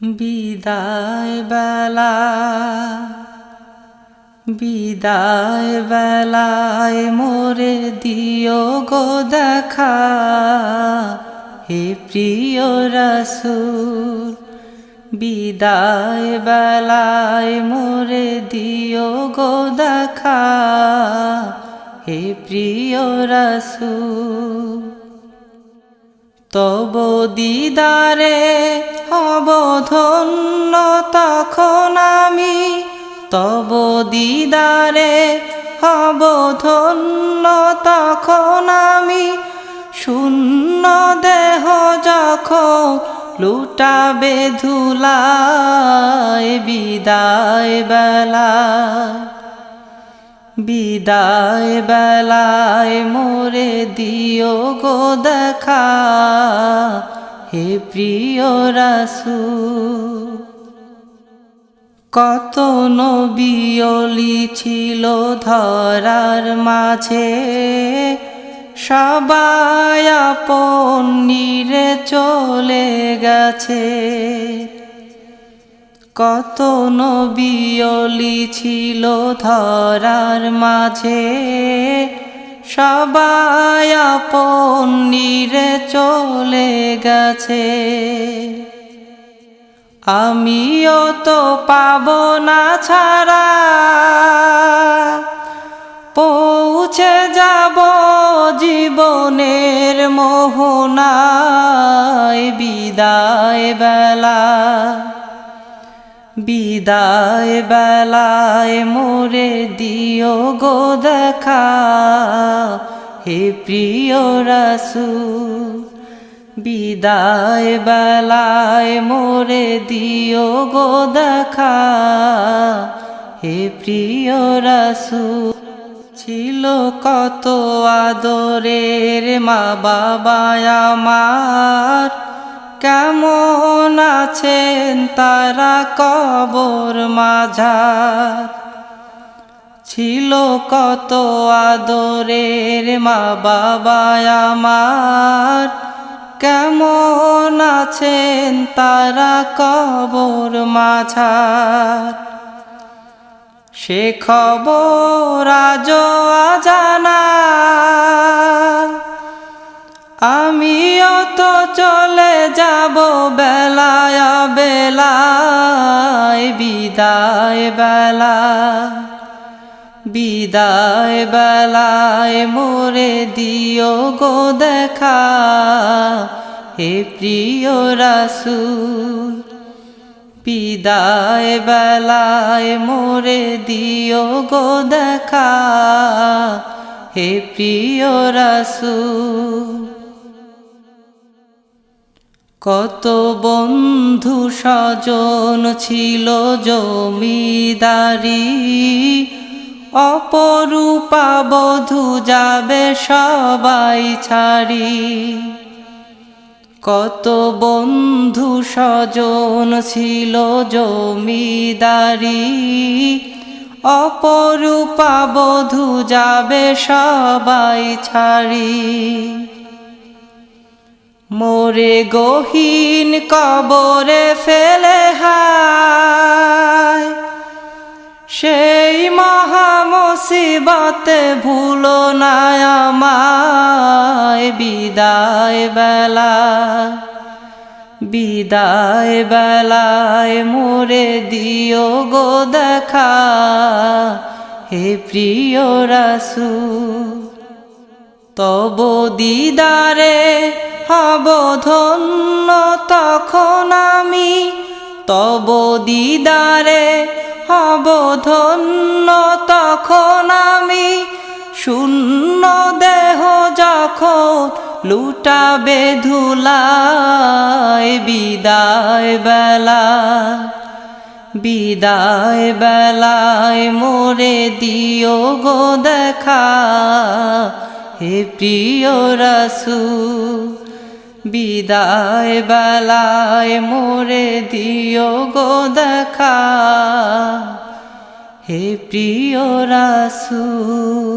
বিদায় বেলা বিদায় বেলায় মোরে দিও গো দেখা, হে প্রিয় রাসূল। বিদায় বেলায় মোরে দিও গো দেখা, হে প্রিয় রাসূল। তব দিদারে হব ধন্য তখন আমি, তব দিদারে হব ধন্য তখন আমি। শূন্য দেহ যখন লুটাবে ধুলায়, বিদায় বেলায় বিদায় বেলায় মোরে দিও গো দেখা, হে প্রিয় রাসূল। কত নবী ওলি ছিল ধরার মাঝে, সবাই আপন নিরে চলে গেছে। কত নবী ওলি ছিল ধরার মাঝে, সবাই আপন নিরে চলে গেছে। আমিও তো পাব না ছাড়া, পৌঁছে যাব জীবনের মোহনায়। বিদায় বেলা বিদায় বেলায় মোরে দিও গো দেখা, হে প্রিয় রাসূল। বিদায় বেলায় মোরে দিও গো দেখা, হে প্রিয় রাসূল। ছিল কত আদরের মা বাবা আমার, কেমন আছেন তারা কবর মাঝার। ছিল কত আদরের মা বাবা আমার, কেমন আছেন তারা কবর মাঝার। সে খবর আজও অজানা, আমিও তো চলে যাব বেলায় বেলায়। বিদায় বেলা বিদায় বেলায় মোরে দিও গো দেখা, হে প্রিয় রাসূল। বিদায় বেলায় মোরে দিও গো দেখা, হে প্রিয় রাসূল। কত বন্ধু স্বজন ছিল জমিদারি, অপরূপা বধূ যাবে সবাই ছাড়ি। কত বন্ধু স্বজন ছিল জমিদারি, অপরূপা বধূ যাবে সবাই ছাড়ি। মোরে গহীন কবরে ফেলে হায়, সেই মহা মুসিবতে ভুলো না আমায়। বিদায় বেলা বিদায় বেলায় মোরে দিও গো দেখা, হে প্রিয় রাসূল। তব দিদারে হব ধন্য তখন আমি, তব দিদারে হব ধন্য তখন আমি। শূন্য দেহ যখন লুটাবে ধুলায়, বিদায় বেলা বিদায় বেলায় মোরে দিও গো দেখা, হে প্রিয় রাসূল। বিদায় বেলায় মোরে দিও গো দেখা, হে প্রিয় রাসূল।